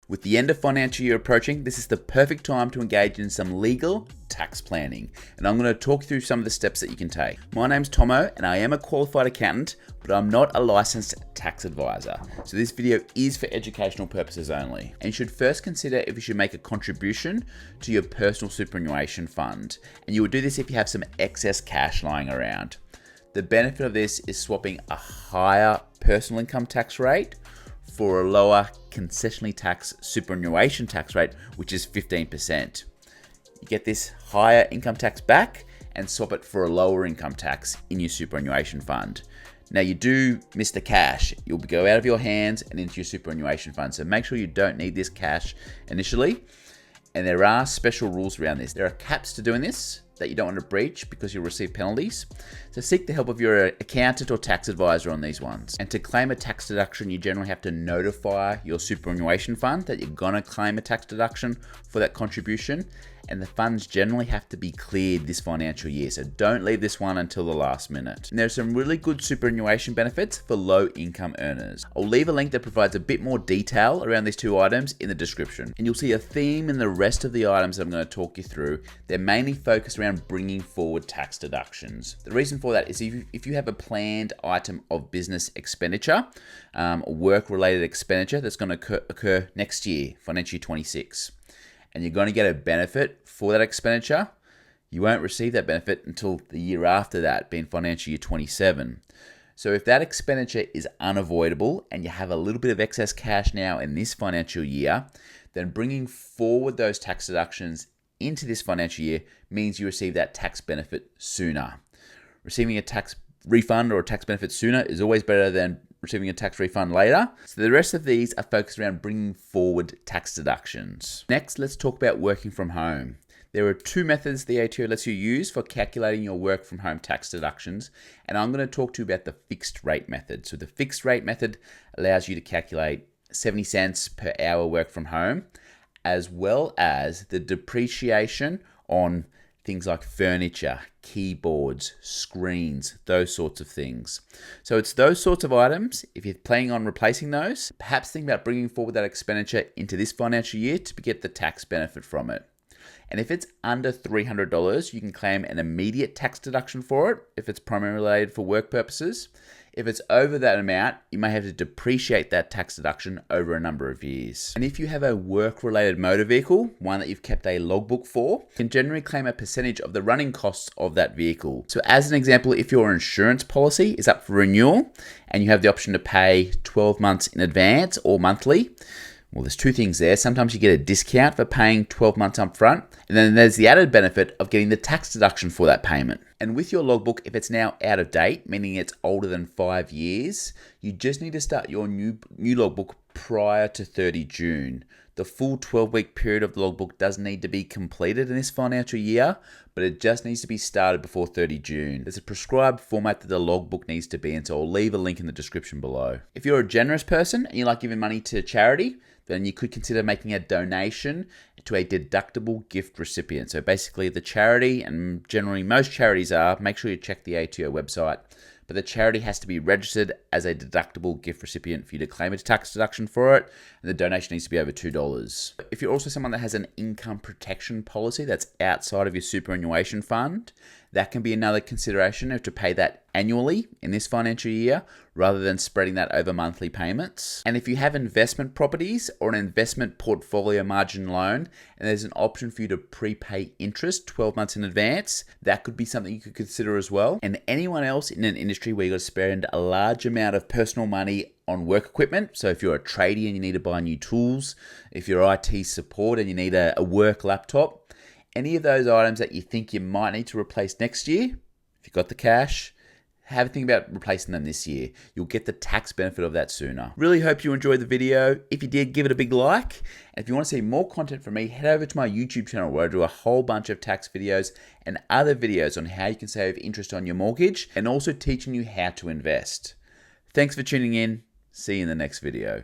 With the end of financial year approaching, this is the perfect time to engage in some legal tax planning. And I'm going to talk through some of the steps that you can take. My name's Tomo and I am a qualified accountant, but I'm not a licensed tax advisor. So this video is for educational purposes only. And you should first consider if you should make a contribution to your personal superannuation fund. And you would do this if you have some excess cash lying around. The benefit of this is swapping a higher personal income tax rate for a lower concessionally taxed superannuation tax rate, which is 15%. You get this higher income tax back and swap it for a lower income tax in your superannuation fund. Now you do miss the cash. You'll go out of your hands and into your superannuation fund. So make sure you don't need this cash initially. And there are special rules around this. There are caps to doing this that you don't want to breach because you'll receive penalties. So seek the help of your accountant or tax advisor on these ones. And to claim a tax deduction, you generally have to notify your superannuation fund that you're gonna claim a tax deduction for that contribution. And the funds generally have to be cleared this financial year. So don't leave this one until the last minute. And there's some really good superannuation benefits for low income earners. I'll leave a link that provides a bit more detail around these two items in the description. And you'll see a theme in the rest of the items that I'm going to talk you through. They're mainly focused around bringing forward tax deductions. The reason for that is if you have a planned item of business expenditure, work-related expenditure that's going to occur next year, financial year 26, and you're going to get a benefit for that expenditure, you won't receive that benefit until the year after that, being financial year 27. So if that expenditure is unavoidable and you have a little bit of excess cash now in this financial year, then bringing forward those tax deductions into this financial year means you receive that tax benefit sooner. Receiving a tax refund or a tax benefit sooner is always better than receiving a tax refund later. So the rest of these are focused around bringing forward tax deductions. Next, let's talk about working from home. There are two methods the ATO lets you use for calculating your work from home tax deductions, and I'm going to talk to you about the fixed rate method. So the fixed rate method allows you to calculate 70 cents per hour work from home, as well as the depreciation on things like furniture, keyboards, screens, those sorts of things. So it's those sorts of items. If you're planning on replacing those, perhaps think about bringing forward that expenditure into this financial year to get the tax benefit from it. And if it's under $300, you can claim an immediate tax deduction for it if it's primarily related for work purposes. If it's over that amount, you may have to depreciate that tax deduction over a number of years. And if you have a work-related motor vehicle, one that you've kept a logbook for, you can generally claim a percentage of the running costs of that vehicle. So as an example, if your insurance policy is up for renewal and you have the option to pay 12 months in advance or monthly, well, there's two things there. Sometimes you get a discount for paying 12 months up front, and then there's the added benefit of getting the tax deduction for that payment. And with your logbook, if it's now out of date, meaning it's older than 5 years, you just need to start your new logbook prior to 30 June. The full 12-week period of the logbook doesn't need to be completed in this financial year, but it just needs to be started before 30 June. There's a prescribed format that the logbook needs to be in, so I'll leave a link in the description below. If you're a generous person and you like giving money to charity, then you could consider making a donation to a deductible gift recipient. So basically the charity, and generally most charities are, make sure you check the ATO website, but the charity has to be registered as a deductible gift recipient for you to claim a tax deduction for it, and the donation needs to be over $2. If you're also someone that has an income protection policy that's outside of your superannuation fund, that can be another consideration to pay that annually in this financial year rather than spreading that over monthly payments. And if you have investment properties or an investment portfolio margin loan and there's an option for you to prepay interest 12 months in advance, that could be something you could consider as well. And anyone else in an industry where you've got to spend a large amount of personal money on work equipment, so if you're a tradie and you need to buy new tools, if you're IT support and you need a work laptop, any of those items that you think you might need to replace next year, if you've got the cash, have a think about replacing them this year. You'll get the tax benefit of that sooner. Really hope you enjoyed the video. If you did, give it a big like. And if you want to see more content from me, head over to my YouTube channel where I do a whole bunch of tax videos and other videos on how you can save interest on your mortgage and also teaching you how to invest. Thanks for tuning in. See you in the next video.